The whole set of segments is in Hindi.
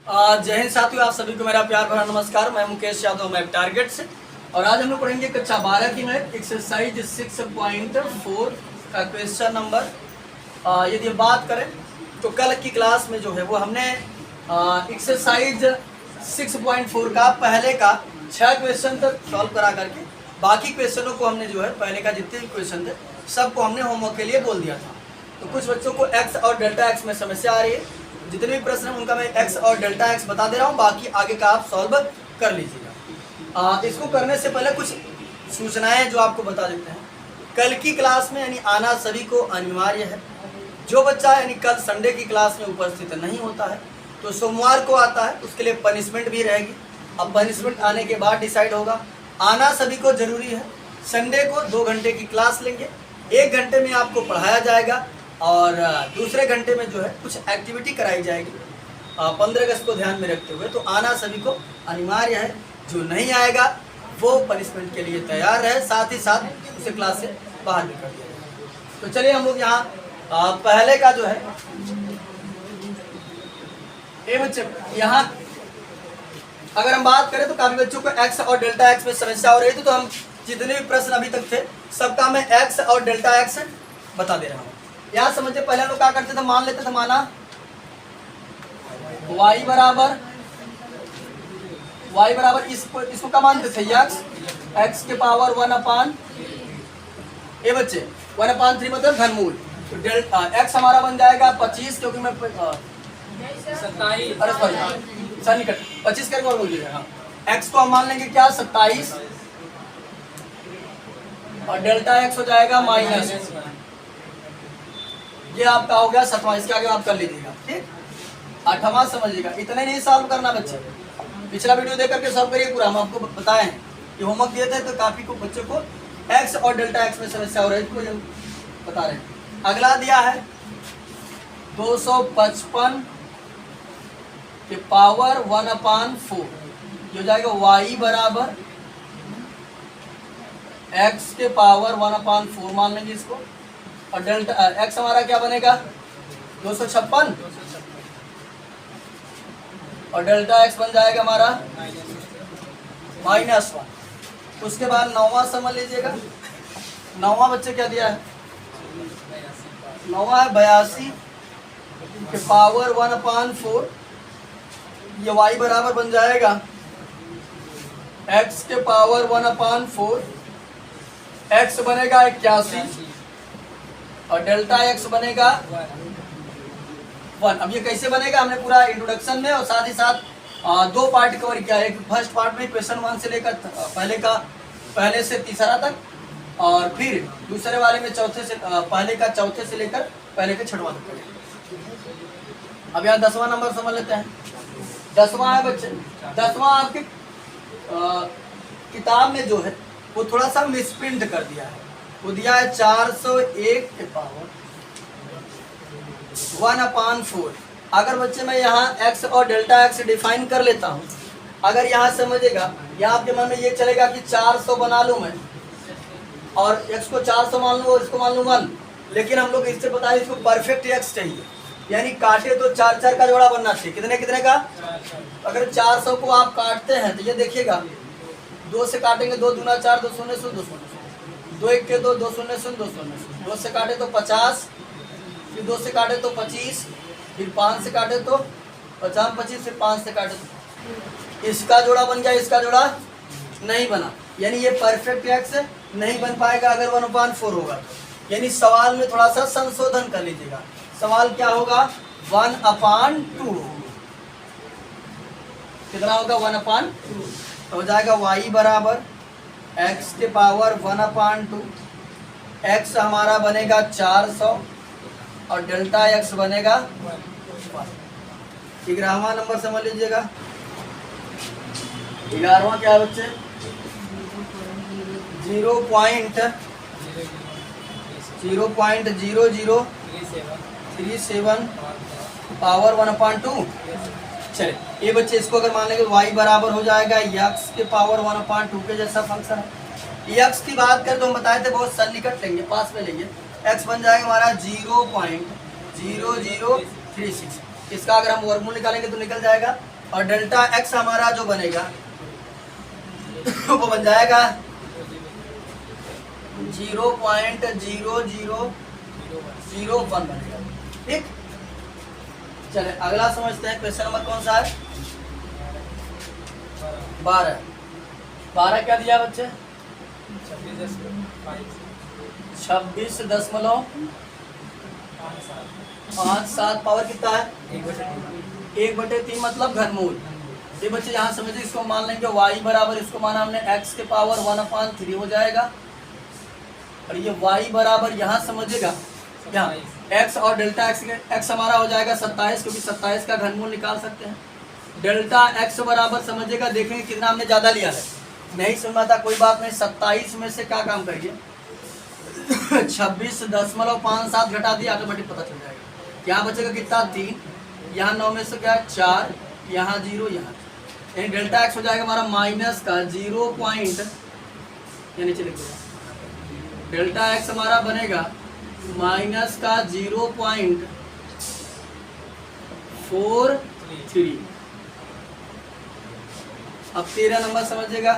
जय हिंद साथियों, आप सभी को मेरा प्यार भरा नमस्कार। मैं मुकेश यादव, मैप टारगेट से। और आज हम लोग पढ़ेंगे कक्षा 12 की मैथ एक्सरसाइज 6.4 का क्वेश्चन नंबर। यदि बात करें तो कल की क्लास में जो है वो हमने एक्सरसाइज 6.4 का पहले का 6 क्वेश्चन तक सॉल्व करा करके बाकी क्वेश्चनों को हमने जो है पहले का जितने भी क्वेश्चन थे सबको हमने होमवर्क के लिए बोल दिया था। तो कुछ बच्चों को एक्स और डेल्टा एक्स में समस्या आ रही है, जितने भी प्रश्न हैं उनका मैं एक्स और डेल्टा एक्स बता दे रहा हूँ, बाकी आगे का आप सॉल्व कर लीजिएगा। इसको करने से पहले कुछ सूचनाएं जो आपको बता देते हैं। कल की क्लास में यानी आना सभी को अनिवार्य है। जो बच्चा यानी कल संडे की क्लास में उपस्थित नहीं होता है तो सोमवार को आता है, उसके लिए पनिशमेंट भी रहेगी। अब पनिशमेंट आने के बाद डिसाइड होगा। आना सभी को जरूरी है। संडे को 2 घंटे की क्लास लेंगे, 1 घंटे में आपको पढ़ाया जाएगा और दूसरे घंटे में जो है कुछ एक्टिविटी कराई जाएगी 15 अगस्त को ध्यान में रखते हुए। तो आना सभी को अनिवार्य है। जो नहीं आएगा वो पनिशमेंट के लिए तैयार रहे, साथ ही साथ उसे क्लास से बाहर भी कर दिया जाएगा। तो चलिए हम लोग यहाँ पहले का जो है ये बच्चे यहाँ अगर हम बात करें तो काफी बच्चों को एक्स और डेल्टा एक्स में समस्या हो रही थी। तो हम जितने भी प्रश्न अभी तक थे सबका मैं एक्स और डेल्टा एक्स बता दे रहा हूँ। यहाँ समझते पहले हम लोग क्या करते थे, मान लेते थे, माना y बराबर इसको क्या मानते थे, x के पावर 1/, ये बच्चे 1/3 मतलब घनमूल। तो डेल्टा x हमारा बन जाएगा 25, क्योंकि मैं 27, अरे सॉरी निकट 25 करके और बोल दीजिएगा। x को हम मान लेंगे क्या, 27, और डेल्टा x हो जाएगा माइनस, ये आपका हो गया 7वां। इसके आगे आप कर लीजिएगा, ठीक। 8वां समझिएगा। इतने नहीं सॉल्व करना बच्चे, पिछला वीडियो देख करके सॉल्व करिए पूरा। हम आपको बताए हैं कि होमवर्क दिए थे तो काफी को बच्चों को एक्स और डेल्टा एक्स में समस्या हो रही है, तो बता रहे हैं। अगला दिया है 255 के पावर 1/4, ये हो जाएगा y बराबर x के पावर 1/4 मान लेंगे इसको। और डेल्टा x हमारा क्या बनेगा 256, और डेल्टा x बन जाएगा हमारा -1। उसके बाद 9वां समझ लीजिएगा। 9वां बच्चे क्या दिया है, 9वां है 82 के पावर 1/4, ये y बराबर बन जाएगा x के पावर 1/4, x बनेगा 81 और डेल्टा x बनेगा 1। अब ये कैसे बनेगा हमने पूरा इंट्रोडक्शन में और साथ ही साथ 2 पार्ट कवर किया है। फर्स्ट पार्ट में क्वेश्चन 1 से लेकर पहले से तीसरा तक, और फिर दूसरे वाले में पहले का चौथे से लेकर पहले के 6वां तक। अब यहाँ 10वां नंबर समझ लेते हैं। 10वां है बच्चे, 10वां आपके किताब में जो है वो थोड़ा सा मिसप्रिंट कर दिया है। वो दिया है 401 के पावर 1/4। अगर बच्चे मैं यहाँ x और डेल्टा x डिफाइन कर लेता हूँ, अगर यहाँ समझेगा, यहाँ आपके मन में ये चलेगा कि 400 बना लूँ मैं और x को 400 मान लूँ और इसको मान लूँ 1, लेकिन हम लोग इससे बताए इसको परफेक्ट x चाहिए, यानी काटे तो 4 का जोड़ा बनना चाहिए। कितने का, अगर 400 को आप काटते हैं तो ये देखिएगा 2 से काटेंगे, 2 दूना 4, 2 शून्य 2 शून्य, 2 1 के 2, 2 शून्य 2 शून्य, 2 से काटे तो 50, फिर 2 से काटे तो 25, फिर 5 से काटे तो 50 25, फिर 5 से काटे तो इसका जोड़ा बन गया, इसका जोड़ा नहीं बना, यानी ये परफेक्ट एक्स नहीं बन पाएगा अगर 1/4 होगा। यानी सवाल में थोड़ा सा संशोधन कर लीजिएगा। सवाल क्या होगा, 1/2 कितना होगा, 1/2 तो हो जाएगा y बराबर x के पावर 1/2, x हमारा बनेगा 400 और डेल्टा x बनेगा 1। 11वां नंबर समझ लीजिएगा। 11वां क्या है बच्चे, 0.0037 पावर 1/2। चलिए ये बच्चे इसको अगर मान लेंगे y बराबर हो जाएगा x के पावर 1/2 के जैसा फंक्शन है। x की बात करें तो हम बताए थे बहुत सन्निकट लेंगे, पास में लेंगे। x बन जाएगा हमारा 0.0036। इसका अगर हम वर्गमूल निकालेंगे तो निकल जाएगा और डेल्टा एक्स हमारा जो बनेगा वो बन जाएगा 0.0001 बनेगा। ठीक, चले अगला समझते हैं। क्वेश्चन नंबर कौन सा है? 12 क्या दिया बच्चे? 26.57 पावर कितना है? 1/3 मतलब घनमूल। ये बच्चे यहाँ समझे, इसको मान लेंगे y बराबर, इसको माना हमने x के पावर 1/3 हो जाएगा, और ये y बराबर यहाँ समझेगा यहाँ x और डेल्टा x हमारा हो जाएगा 27, क्योंकि 27 का घनमूल निकाल सकते हैं। डेल्टा x बराबर समझेगा, देखेंगे कितना हमने ज़्यादा लिया है, नहीं सुनना था कोई बात नहीं। 27 में से क्या काम करिए 26.57 घटा दिया, ऑटोमेटिक पता चल जाएगा। यहाँ बचेगा कितना? 3, यहाँ 9 में से क्या 4, यहाँ 0, यहाँ, यानी डेल्टा एक्स हो जाएगा हमारा माइनस का 0 पॉइंट, यानी चलिए डेल्टा एक्स हमारा बनेगा माइनस का 0.43। अब 13 नंबर समझिएगा।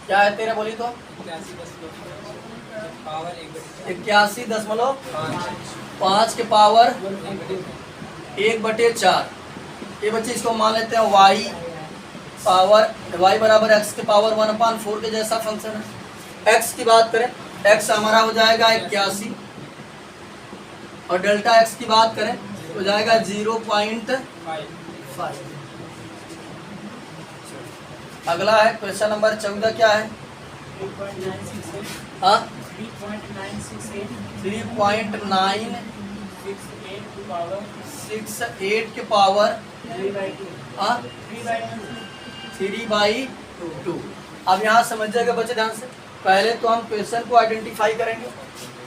क्या है 13? बोली तो 81.5 के पावर 1/4। ये बच्चे इसको मान लेते हैं y बराबर x के पावर 1/4 के जैसा फंक्शन है। x की बात करें, x हमारा हो जाएगा 81, और डेल्टा x की बात करें हो जाएगा 0.5। अगला है क्वेश्चन नंबर 14। क्या है? 3.968 के पावर 3/2। अब यहाँ समझिएगा बच्चे ध्यान से, पहले तो हम क्वेश्चन को आइडेंटिफाई करेंगे।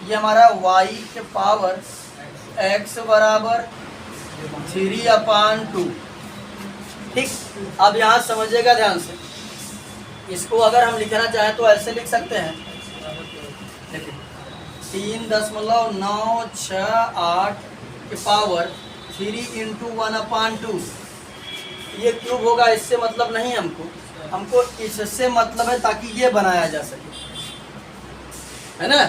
ये हमारा y के पावर x बराबर 3/2। ठीक, अब यहाँ समझिएगा ध्यान से, इसको अगर हम लिखना चाहें तो ऐसे लिख सकते हैं, देखिए 3.968 के पावर 3 × 1/2। ये क्यूब होगा, इससे मतलब नहीं हमको इससे मतलब है ताकि ये बनाया जा सके, है ना?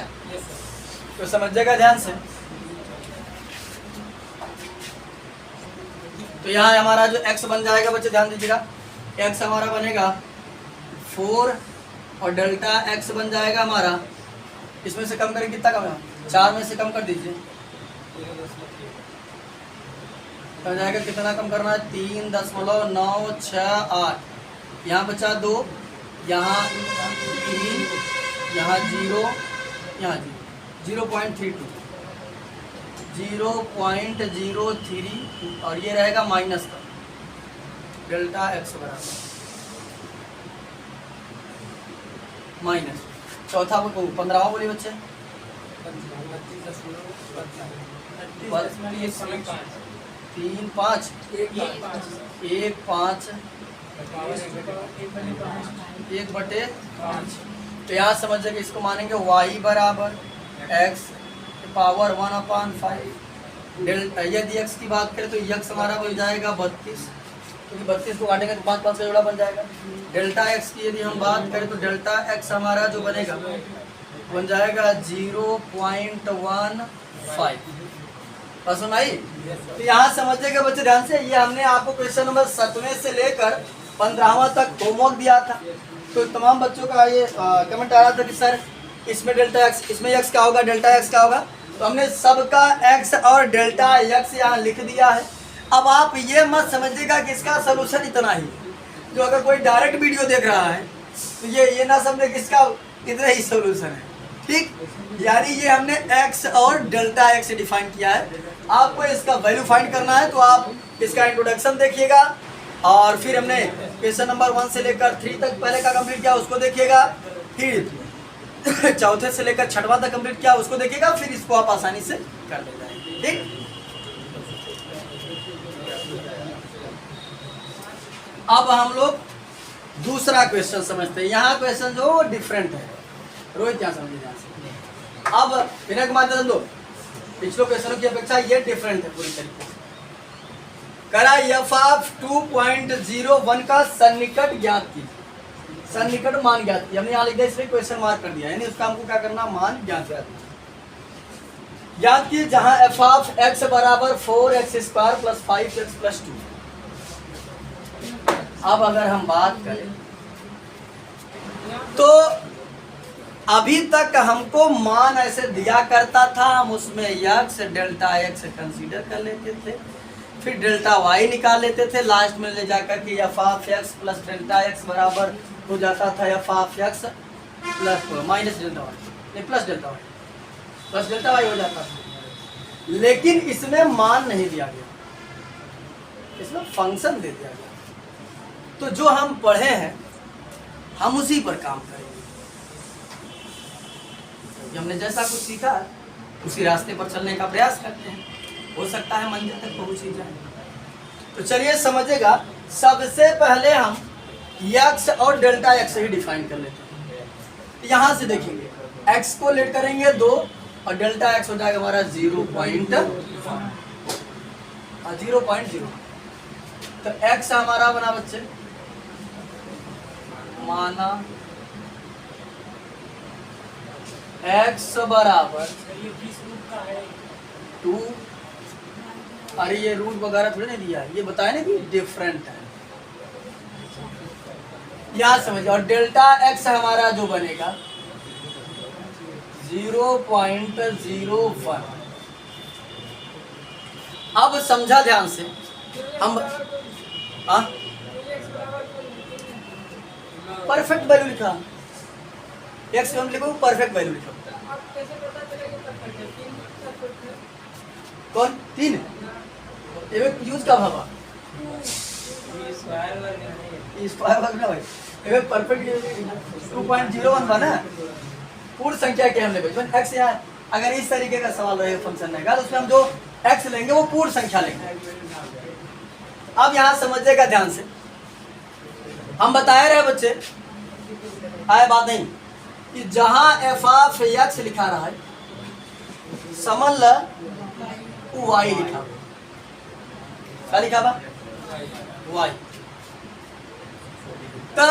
तो समझिएगा ध्यान से। तो यहाँ हमारा जो x बन जाएगा बच्चे ध्यान दीजिएगा, x हमारा बनेगा 4, और डेल्टा x बन जाएगा हमारा, इसमें से कम करें कितना कम है? 4 में से कम कर दीजिए, हो जाएगा कितना कम करना है? 3.968। यहाँ बचा 2, यहाँ 3, यहाँ 0, यहाँ 0.32, 0.03, और ये रहेगा माइनस का डेल्टा एक्स बराबर माइनस। चौथा 15 बोलिए बच्चे, 3, 5, 1/5। तो यहाँ समझिए कि इसको मानेंगे y बराबर x के पावर 1/5। यदि x की बात करें तो x हमारा बन जाएगा 32, क्योंकि 32 को काटेंगे तो 5 का जोड़ा बन जाएगा। डेल्टा x की यदि हम बात करें तो डेल्टा x हमारा जो बनेगा बन जाएगा 0.15। बस सुनाई। तो यहाँ समझिएगा बच्चे ध्यान से, ये हमने आपको क्वेश्चन नंबर 7वें से लेकर 15वां तक होमवर्क दिया था। तो तमाम बच्चों का ये कमेंट आ रहा था कि सर इसमें डेल्टा एक्स, इसमें एक्स क्या होगा, डेल्टा एक्स क्या होगा। तो हमने सबका एक्स और डेल्टा एक्स यहाँ लिख दिया है। अब आप ये मत समझिएगा कि इसका सोल्यूशन इतना ही, जो अगर कोई डायरेक्ट वीडियो देख रहा है तो ये ना समझे कि इसका इतना ही सोल्यूशन है। ठीक, यानी ये हमने एक्स और डेल्टा एक्स डिफाइन किया है। आपको इसका वैल्यू फाइंड करना है तो आप इसका इंट्रोडक्शन देखिएगा, और फिर हमने क्वेश्चन नंबर 1 से लेकर 3 तक पहले का कंप्लीट किया उसको देखिएगा, फिर चौथे से लेकर 6वां तक कंप्लीट किया उसको देखिएगा, फिर इसको आप आसानी से कर ले जाएंगे। ठीक, अब हम लोग दूसरा क्वेश्चन समझते हैं। यहाँ क्वेश्चन जो डिफरेंट है, रोहित क्या समझिए ध्यान से। अब विनय कुमार दो पिछले क्वेश्चनों की अपेक्षा ये डिफरेंट है पूरी तरीके से। करा एफ ऑफ 2.01 का सन्निकट ज्ञात कीजिए। सन्निकट मान ज्ञात किया हमने यहाँ लिख दिया, इसलिए क्वेश्चन मार्क कर दिया, यानी उसका हमको क्या करना, मान ज्ञात ज्ञात की, जहां एफ ऑफ एक्स बराबर 4x² + 5x + 2। अब अगर हम बात करें तो अभी तक हमको मान ऐसे दिया करता था, हम उसमें x डेल्टा x कंसीडर कर लेते थे, फिर डेल्टा y निकाल लेते थे, लास्ट में ले जाकर के F of x + delta x बराबर हो जाता था F of x + minus delta y, नहीं प्लस डेल्टा y हो जाता था। लेकिन इसमें मान नहीं दिया गया, इसमें फंक्शन दे दिया गया। तो जो हम पढ़े हैं हम उसी पर काम करेंगे। हमने जैसा कुछ सीखा उसी रास्ते पर चलने का प्रयास करते हैं, हो सकता है मंजिल तक पहुंच ही जाए। तो चलिए समझेगा, सबसे पहले हम x और डेल्टा x ही डिफाइन कर लेते हैं। यहाँ से देखेंगे x को लेट करेंगे 2 और डेल्टा x हो जाएगा हमारा 0.0। तो x हमारा बना बच्चे, माना x बराबर 2, अरे ये रूट वगैरह थोड़ी नहीं दिया, ये बताया ना कि डिफरेंट है, यहाँ समझिए। और डेल्टा x हमारा जो बनेगा 0.01। अब समझा ध्यान से, हम परफेक्ट वैल्यू लिखा, x हम लिखो परफेक्ट वैल्यू लिखो। कौन 3 यूज का भावा परफेक्ट 2.01 बना पूर्ण संख्या के हमने बचपन x। यहाँ अगर इस तरीके का सवाल रहे फंक्शन रहेगा तो उसमें हम जो x लेंगे वो पूर्ण संख्या लेंगे। अब यहाँ समझिएगा ध्यान से, हम बताए रहे बच्चे, आए बात नहीं कि जहां एफ ऑफ एक्स लिखा रहा है समझ ल y लिखा, क्या लिखा बा y। तो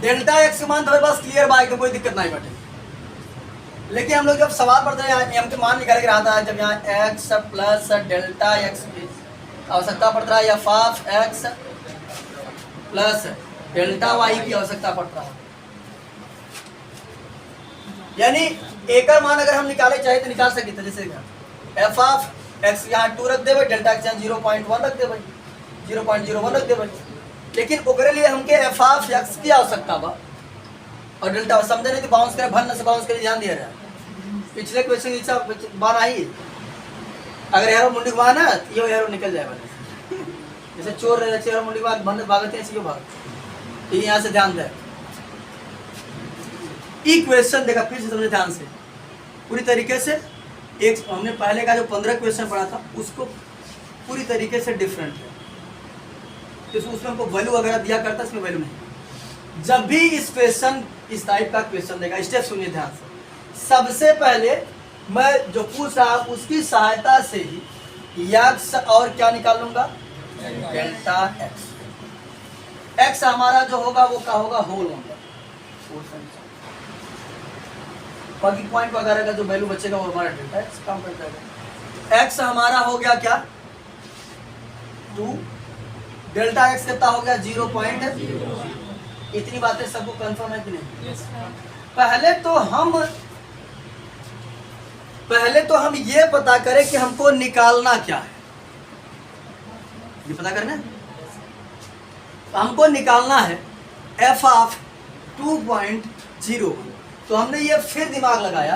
डेल्टा x के मान तो बस क्लियर बा, कोई दिक्कत नहीं बटे। लेकिन हम लोग जब सवाल पढ़ते हैं हम के मान निकाल के रहा था, जब यहाँ x + डेल्टा x की आवश्यकता पड़ता है, F of x + delta y की आवश्यकता पड़ता है, यानी एक मान अगर हम निकाले चाहे तो निकाल सकते थे। जैसे एफ ऑफ x यहाँ 2 रख देवे, डेल्टा x यहाँ 0.1 रख देवे, 0.01 रख देवे। लेकिन ओकरे लिए हमके एफ ऑफ x की आवश्यकता बा और डेल्टा समझे नहीं तो बाउंस करे, भन से बाउंस करे, ध्यान दिया रहा। पिछले क्वेश्चन जैसा बान आई, अगर एरो मुंडी बान है ये एरो निकल जाएगा, जैसे चोर रहे एरो मुंडी बान बंद भागते हैं, भाग। तो यहाँ से ध्यान दे, इक्वेशन देखा फिर से समझे ध्यान से पूरी तरीके से। एक हमने पहले का जो 15 क्वेश्चन पढ़ा था उसको पूरी तरीके से डिफरेंट है, उसमें हमको वैल्यू वगैरह दिया करता, इसमें वैल्यू नहीं। जब भी इस क्वेश्चन इस टाइप का क्वेश्चन देगा, स्टेप सुनिए ध्यान से। सबसे पहले मैं जो पूछ रहा उसकी सहायता से ही x और क्या निकाल लूंगा, डेल्टा x हमारा जो होगा वो क्या होगा, होल नंबर। बाकी पॉइंट वगैरह का जो वैल्यू बचेगा वो हमारा डेल्टा x काम कर जाएगा। x हमारा हो गया क्या 2, डेल्टा x कितना हो गया 0.0। इतनी बातें सबको कंफर्म है कि नहीं? पहले तो हम ये पता करें कि हमको निकालना क्या है, ये पता करना है। हमको निकालना है एफ ऑफ 2.01। तो हमने ये फिर दिमाग लगाया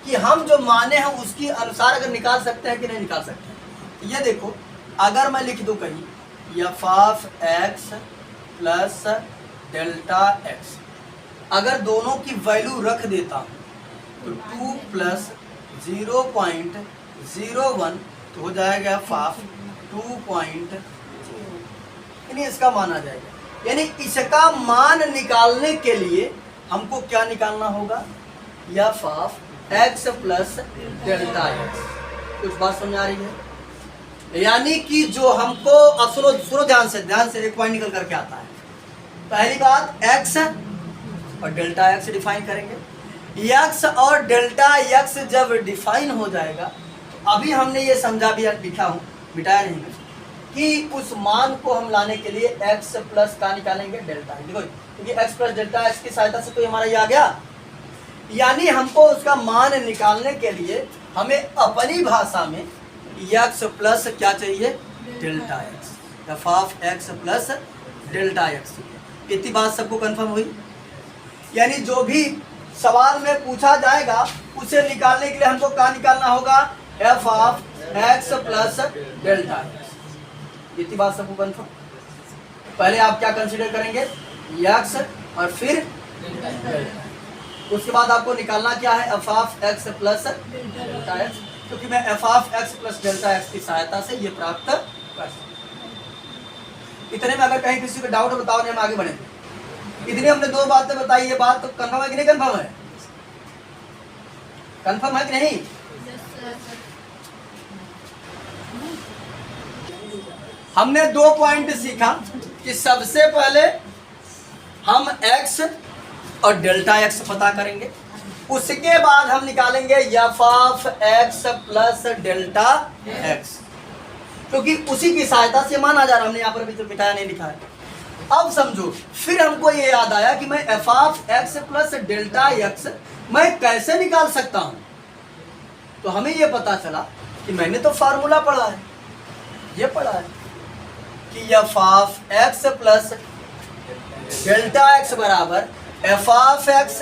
कि हम जो माने हैं उसके अनुसार अगर निकाल सकते हैं कि नहीं निकाल सकते। ये देखो, अगर मैं लिख दूं कहीं F of x plus delta x, अगर दोनों की वैल्यू रख देता हूं तो 2 प्लस 0.01 तो हो जाएगा एफ ऑफ 2.0, यानी इसका मान आ जाएगा। यानी इसका मान निकालने के लिए हमको क्या निकालना होगा, F of X plus delta x. कुछ बात समझ आ रही है? यानी कि जो हमको, अब सुनो सुनो ध्यान से एक पॉइंट निकल करके आता है। पहली बात एक्स और डेल्टा एक्स डिफाइन करेंगे। एक्स और डेल्टा एक्स जब डिफाइन हो जाएगा, अभी हमने ये समझा भी लिखा हूँ, मिटाया नहीं कि उस मान को हम लाने के लिए एक्स प्लस का निकालेंगे डेल्टा। देखो क्योंकि एक्स प्लस डेल्टा एक्स की सहायता से तो हमारा ये आ गया। यानी हमको उसका मान निकालने के लिए हमें अपनी भाषा में एक्स प्लस क्या चाहिए, delta x, F of X plus delta x. इतनी बात सबको कंफर्म हुई? यानी जो भी सवाल में पूछा जाएगा उसे निकालने के लिए हमको क्या निकालना होगा, F of X plus delta x. इतनी बात सबको कंफर्म? पहले आप क्या कंसीडर करेंगे, एक्स और फिर डेल्टा। उसके बाद आपको निकालना क्या है, F of X plus delta x, क्योंकि मैं F of X plus delta x की सहायता से ये प्राप्त कर सकता हूं। इतने में अगर कहीं किसी को डाउट बताओ, नहीं हम आगे बढ़ेंगे। इतनी हमने दो बातें बताई, ये बात तो कंफर्म है कि नहीं कंफर्म है? कंफर्म है कि नहीं? हमने दो पॉइंट सीखा कि सबसे पहले हम एक्स और डेल्टा एक्स पता करेंगे, उसके बाद हम निकालेंगे F of X plus delta x, क्योंकि उसी की सहायता से मान आ जा रहा। हमने यहाँ पर अभी तो बिठाया नहीं लिखा है। अब समझो, फिर हमको ये याद आया कि मैं F of X plus delta x मैं कैसे निकाल सकता हूं। तो हमें ये पता चला कि मैंने तो फार्मूला पढ़ा है, ये पढ़ा है कि F of X plus delta X बराबर एफ ऑफ एक्स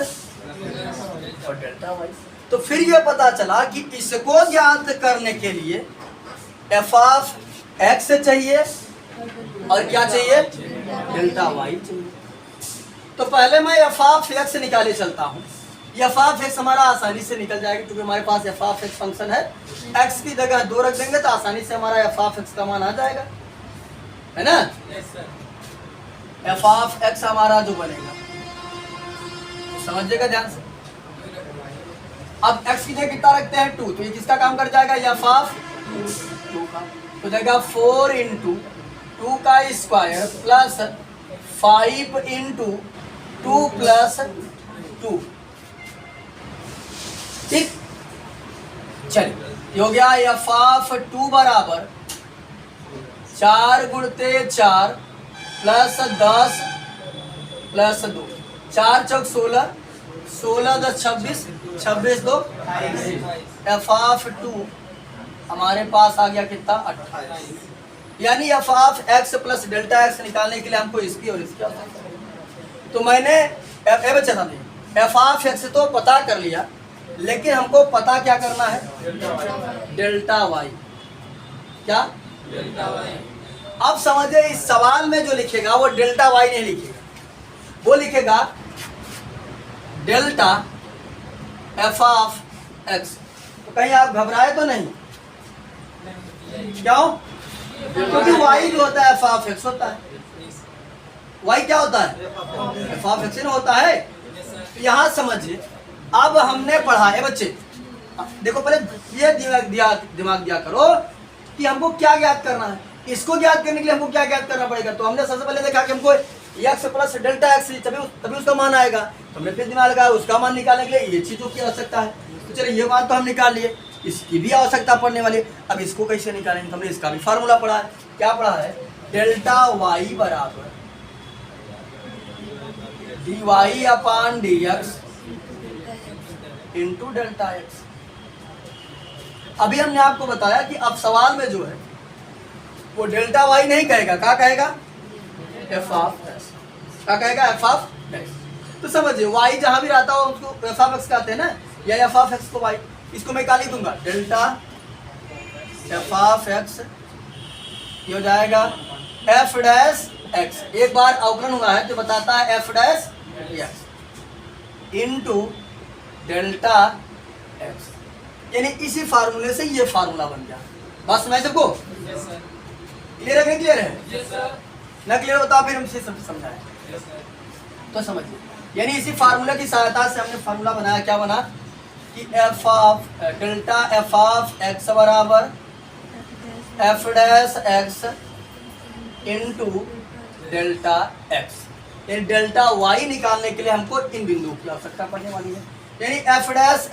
और डेल्टा वाई। तो फिर ये पता चला कि इसको ज्ञात करने के लिए एफ ऑफ एक्स चाहिए और क्या चाहिए, डेल्टा वाई चाहिए। तो पहले मैं एफ ऑफ एक्स निकाले चलता हूँ। एफ ऑफ एक्स हमारा आसानी से निकल जाएगा, क्योंकि हमारे पास एफ ऑफ एक्स फंक्शन है। एक्स की जगह 2 रख देंगे तो आसानी से हमारा एफ ऑफ एक्स का मान आ जाएगा, है ना। एफ ऑफ एक्स हमारा जो बनेगा, समझिएगा ध्यान से। अब x की जगह कितना रखते हैं, 2, तो ये किसका काम कर जाएगा, एफ ऑफ 2 का। तो जाएगा 4 इंटू 2 का स्क्वायर प्लस 5 इंटू 2 प्लस 2। ठीक, चलिए हो गया। एफ ऑफ 2 बराबर 4 गुणते 4 plus 10 plus 2, 4 Chowk 16, 16 10 26, 26 2 F of 2 हमारे पास आ गया कितना, 28। यानी F of X plus delta x निकालने के लिए हमको इसकी और इसकी आवश्यकता है। तो मैंने बच्चा था नहीं, एफ ऑफ एक्स तो पता कर लिया, लेकिन हमको पता क्या करना है, डेल्टा वाई। क्या, डेल्टा वाई। अब समझे, इस सवाल में जो लिखेगा वो डेल्टा वाई नहीं लिखेगा, वो लिखेगा डेल्टा एफ ऑफ एक्स। तो कहीं आप घबराए तो नहीं? क्यों? क्योंकि वाई जो होता है एफ ऑफ एक्स होता है। वाई क्या होता है, एफ ऑफ एक्स होता है। तो यहाँ समझिए, अब हमने पढ़ा है बच्चे, देखो पहले ये दिमाग दिया करो कि हमको क्या ज्ञात करना है। इसको ज्ञात करने के लिए हमको क्या ज्ञात करना पड़ेगा। तो हमने सबसे पहले देखा कि हमको एक्स प्लस डेल्टा एक्स तभी उसका मान आएगा। तो हमने फिर दिमाग लगाया उसका मान निकालने के लिए ये चीजों की आवश्यकता है। तो चलिए ये मान तो हम निकाल लिए, इसकी भी आवश्यकता पड़ने वाली। अब इसको कैसे निकालेंगे, तो हमने इसका भी फार्मूला पढ़ा है। क्या पढ़ा है, डेल्टा वाई बराबर d y upon d x into delta x. अभी हमने आपको बताया कि अब सवाल में जो है वो डेल्टा वाई नहीं कहेगा, क्या कहेगा, एफ ऑफ एक्स। क्या कहेगा, एफ ऑफ एक्स। तो समझिए वाई जहां भी रहता हो उसको एफ ऑफ एक्स कहते हैं ना, या एफ ऑफ एक्स को वाई। इसको मैं क्या लिख दूंगा, डेल्टा एफ ऑफ एक्स, ये हो जाएगा एफ डैश एक्स। एक बार अवकलन हुआ है तो बताता है F dash X into delta X. यानी इसी फार्मूले से ये फार्मूला बन गया। बात समझ सबको, क्लियर है, क्लियर है ना? क्लियर होता फिर हमसे समझाएं तो समझिए। यानी इसी फार्मूला की सहायता से हमने फार्मूला बनाया, क्या बना, कि F of delta F of X बराबर F dash X into delta X. यानी डेल्टा वाई निकालने के लिए हमको इन बिंदुओं की आवश्यकता पड़ने वाली है। यानी एफ डैश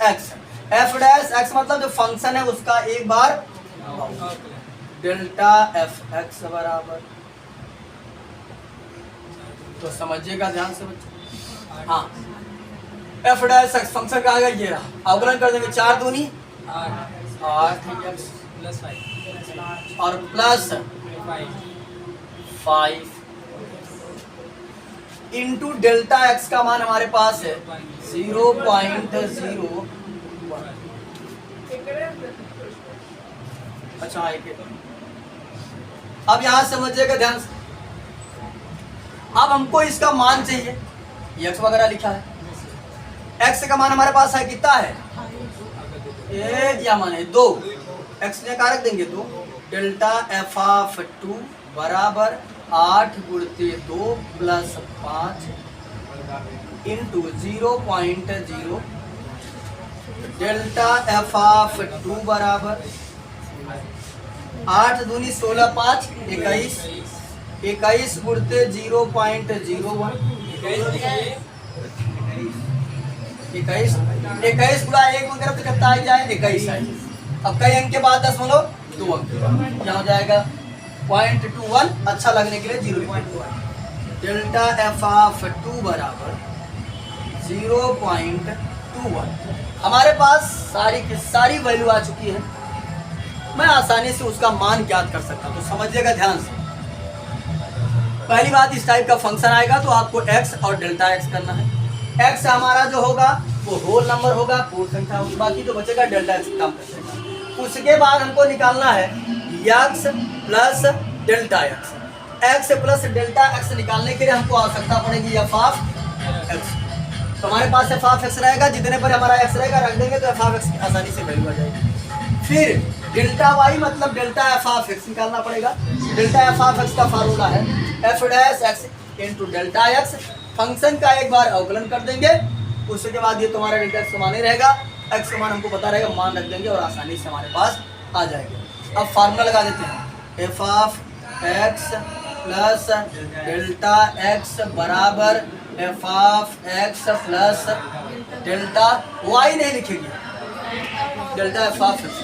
एक्स मतलब जो फंक्शन है उसका एक बार डेल्टा एफ एक्स बराबर, तो समझिएगा ध्यान से बच्चों। हाँ, एफ डैश एक्स फंक्शन का आ गया, ये रहा, अवकलन कर देंगे 4 दूनी 8 एक्स और प्लस 5 इंटू डेल्टा एक्स का मान हमारे पास है 0.01। अच्छा, अब यहां समझिएगा ध्यान से। अब हमको इसका मान चाहिए, एक्स वगैरह लिखा है, एक्स का मान हमारे पास है कितना है, या मान है 2, एक्स ने कारक देंगे 2, डेल्टा एफ ऑफ 2 बराबर 8 गुणित 2 plus 5 into 0.0 delta F of 2 बराबर 8 दूनी 16 5 21 21 गुणते 0.01 21 21 गुणा 1 वगैरह तो कितना आ जाए 21 आए। अब कई अंक के बाद 10.2 अंक क्या हो जाएगा 0.21, अच्छा लगने के लिए 0.1 डेल्टा एफ ऑफ 2 बराबर 0.21। हमारे पास सारी की सारी वैल्यू आ चुकी है, मैं आसानी से उसका मान ज्ञात कर सकता हूं। तो समझिएगा ध्यान से, पहली बात इस टाइप का फंक्शन आएगा तो आपको x और डेल्टा x करना है। x हमारा जो होगा वो होल नंबर होगा, पूर्ण संख्या होगी, बाकी जो बचेगा डेल्टा x काम कर देगा। उसके बाद हमको निकालना है x plus delta x। x plus delta x निकालने के लिए हमको आवश्यकता पड़ेगी f ऑफ x। तो हमारे पास f ऑफ x रहेगा, जितने पर हमारा x रहेगा रख देंगे तो f ऑफ x की आसानी से वैल्यू आ जाएगी। फिर डेल्टा y मतलब डेल्टा एफ ऑफ x निकालना पड़ेगा। डेल्टा एफ ऑफ x का फार्मूला है F dash X into delta x. Function का एक बार अवकलन कर देंगे, उसके बाद ये तुम्हारा डेल्टा एक्स का मान ही रहेगा, एक्स का मान हमको पता रहेगा, मान रख देंगे और आसानी से हमारे पास आ जाएगा। अब फार्मूला लगा देते हैं, F of X plus delta X बराबर F of X plus delta Y नहीं लिखेंगे, डेल्टा एफ ऑफ एक्स।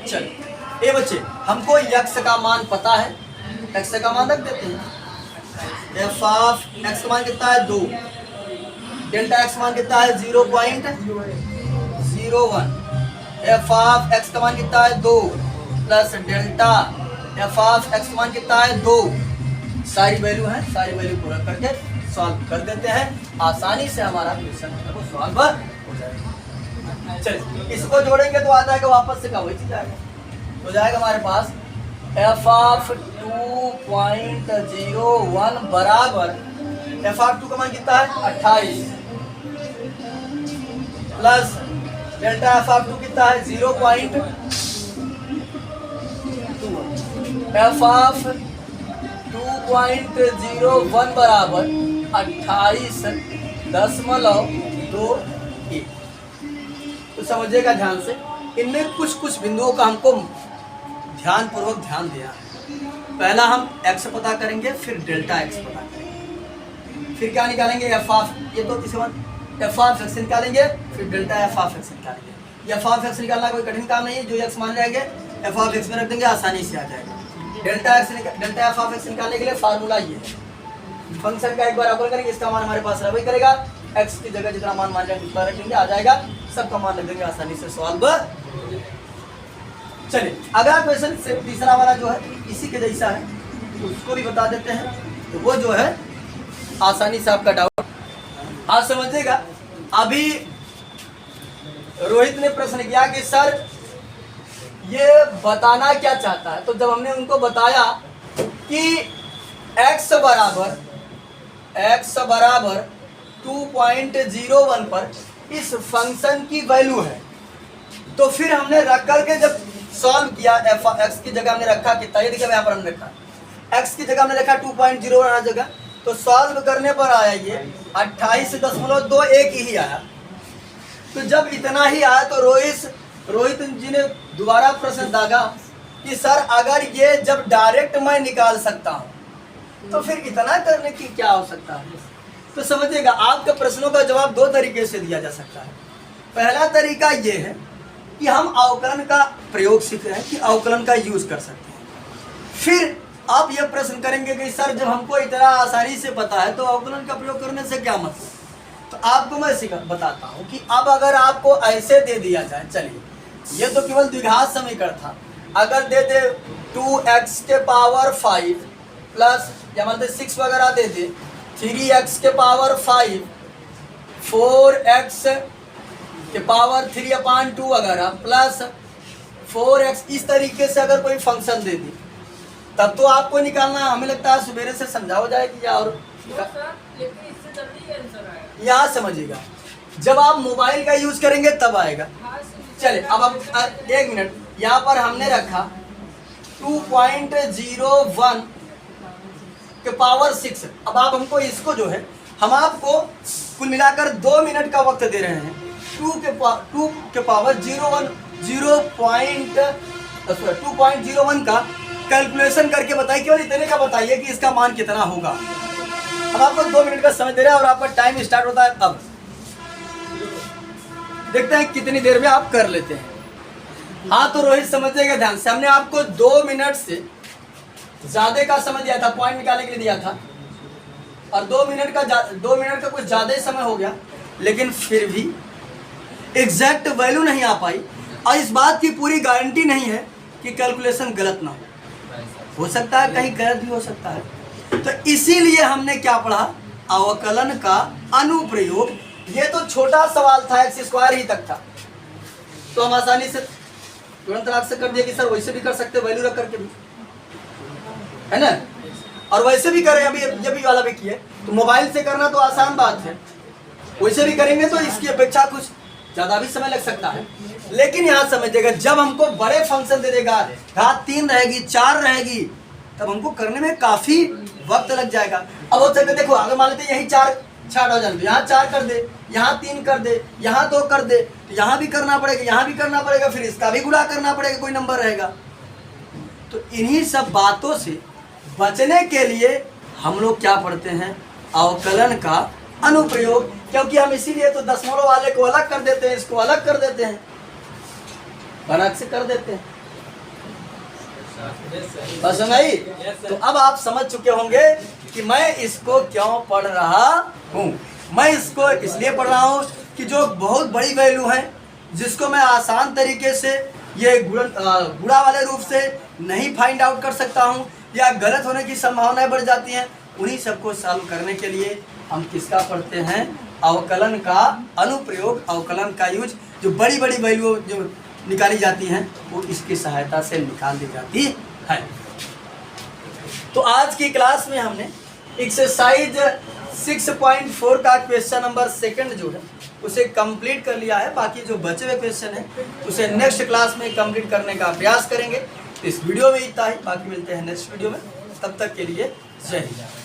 चलिए ये बच्चे, हमको x का मान पता है, x का मान रख देते हैं। एफ ऑफ x का मान कितना है 2, डेल्टा x मान कितना है 0.01, एफ ऑफ x का मान कितना है 2 plus delta F of x का मान कितना है 2। सारी वैल्यू है, सारी वैल्यू पूरा करके सॉल्व कर देते हैं, आसानी से हमारा क्वेश्चन को सॉल्व हो जाएगा। चलिए इसको जोड़ेंगे तो आ जाएगा वापस से, क्या वही चीज आएगा, हो जाएगा हमारे पास एफ ऑफ 2.01 बराबर एफ ऑफ 2 का मान कितना है 28 प्लस डेल्टा एफ ऑफ 2 कितना है 0.2, एफ ऑफ 2.01 बराबर 28.21। तो समझिएगा ध्यान से, इनमें कुछ बिंदुओं का हमको ध्यानपूर्वक ध्यान दिया है। पहला हम x पता करेंगे, फिर डेल्टा x पता करेंगे, फिर क्या निकालेंगे एफ ऑफ, ये तो इसे एफ ऑफ x निकालेंगे, फिर डेल्टा एफ ऑफ x निकालेंगे। एफ ऑफ x निकालना कोई कठिन काम नहीं है, जो x मान जाएंगे एफ ऑफ x में रख देंगे, आसानी से आ जाएगा। डेल्टा एफ ऑफ x निकालने के लिए फार्मूला ये है, फंक्शन का एक बार अवकलन करेंगे, इसका मान हमारे पास रहा करेगा, x की जगह जितना मान जाएंगे उतना रखेंगे, आ जाएगा, सबका मान रख देंगे, आसानी से सॉल्व। चलिए अगला क्वेश्चन से तीसरा वाला जो है इसी के जैसा है, उसको भी बता देते हैं, तो वो जो है आसानी से आपका डाउट आप समझिएगा। अभी रोहित ने प्रश्न किया कि सर ये बताना क्या चाहता है, तो जब हमने उनको बताया कि x बराबर 2.01 पर इस फंक्शन की वैल्यू है, तो फिर हमने रख करके जब सॉल्व किया, x की जगह हमने रखा कितना, ये देखिए यहाँ पर हमने रखा x की जगह हमने रखा 2.01 जगह, तो सॉल्व करने पर आया ये 28.21 ही आया। तो जब इतना ही आया तो रोहित जी ने दोबारा प्रश्न दागा कि सर अगर ये जब डायरेक्ट मैं निकाल सकता हूँ तो फिर इतना करने की क्या आवश्यकता है। तो समझिएगा आपके प्रश्नों का जवाब दो तरीके से दिया जा सकता है। पहला तरीका ये है कि हम अवकलन का प्रयोग सीख रहे हैं कि अवकलन का यूज कर सकते हैं। फिर आप ये प्रश्न करेंगे कि सर जब हमको इतना आसानी से पता है तो अवकलन का प्रयोग करने से क्या मतलब। तो आपको मैं बताता हूँ कि अब अगर आपको ऐसे दे दिया जाए, चलिए ये तो केवल द्विघात समीकरण था, अगर दे दे 2x के पावर 5 प्लस या मतलब 6 वगैरह दे दे 3x के पावर 5 4x के पावर 3/2 वगैरह प्लस 4x, इस तरीके से अगर कोई फंक्शन दे दी तब तो आपको निकालना हमें लगता है सुबह से समझा हो जाएगी या और यहाँ समझिएगा जब आप मोबाइल का यूज करेंगे तब आएगा। चलिए अब आप एक मिनट, यहाँ पर हमने रखा 2.01 के पावर 6। अब आप हमको इसको जो है हम आपको कुल मिलाकर 2 मिनट का वक्त दे रहे हैं। 2 के पावर 2.01 का कैलकुलेशन करके बताइए, केवल इतने का बताइए कि इसका मान कितना होगा। अब आपको 2 मिनट का समय दे रहे हैं और आपका टाइम स्टार्ट होता है। अब देखते हैं कितनी देर में आप कर लेते हैं। हाँ तो रोहित समझिएगा ध्यान से, हमने आपको 2 मिनट से ज्यादा का समय दिया था, पॉइंट निकालने के लिए दिया था, और 2 मिनट का कुछ ज्यादा ही समय हो गया, लेकिन फिर भी एग्जैक्ट वैल्यू नहीं आ पाई। और इस बात की पूरी गारंटी नहीं है कि कैलकुलेशन गलत ना हो सकता है कहीं गलत भी हो सकता है। तो इसीलिए हमने क्या पढ़ा, अवकलन का अनुप्रयोग। ये तो छोटा सवाल था, x² ही तक था, तो हम आसानी से तुरंत राग से कर दिया कि सर वैसे भी कर सकते वैल्यू रख करके भी, है ना, और वैसे भी करें। अभी ये भी वाला भी किए, तो मोबाइल से करना तो आसान बात है, वैसे भी करेंगे तो इसकी अपेक्षा कुछ ज़्यादा भी समय लग सकता है। लेकिन यहाँ समझिएगा जब हमको बड़े फंक्शन दे देगा, घात 3 रहेगी 4 रहेगी, तब हमको करने में काफ़ी वक्त लग जाएगा। अब हो सकता है देखो अगर मान लेते यही 4 छाट हो जाए, यहाँ 4 कर दे, यहाँ 3 कर दे, यहाँ 2 कर दे, तो यहाँ भी करना पड़ेगा, यहाँ भी करना पड़ेगा, फिर इसका भी गुणा करना पड़ेगा, कोई नंबर रहेगा। तो इन्हीं सब बातों से बचने के लिए हम लोग क्या पढ़ते हैं, अवकलन का अनुप्रयोग। क्योंकि हम इसीलिए तो दशमलव वाले को अलग कर देते हैं, इसको अलग कर देते हैं, अलग से कर देते हैं। बस नहीं तो अब आप समझ चुके होंगे कि मैं इसको क्यों पढ़ रहा हूँ। मैं इसको इसलिए पढ़ रहा हूँ कि जो बहुत बड़ी वैल्यू है, जिसको मैं आसान तरीके से ये गुणा वाले रूप से नहीं फाइंड आउट कर सकता हूँ या गलत होने की संभावनाएं बढ़ जाती हैं, उन्हीं सबको सॉल्व करने के लिए हम किसका पढ़ते हैं, अवकलन का अनुप्रयोग, अवकलन का यूज। जो बड़ी बड़ी वैल्यू जो निकाली जाती हैं वो इसकी सहायता से निकाल दी जाती है। तो आज की क्लास में हमने एक्सरसाइज 6.4 का क्वेश्चन नंबर 2 जो है उसे कंप्लीट कर लिया है। बाकी जो बचे हुए क्वेश्चन है उसे नेक्स्ट क्लास में कंप्लीट करने का प्रयास करेंगे। इस वीडियो में इतना ही, बाकी मिलते हैं नेक्स्ट वीडियो में। तब तक के लिए जय हिंद।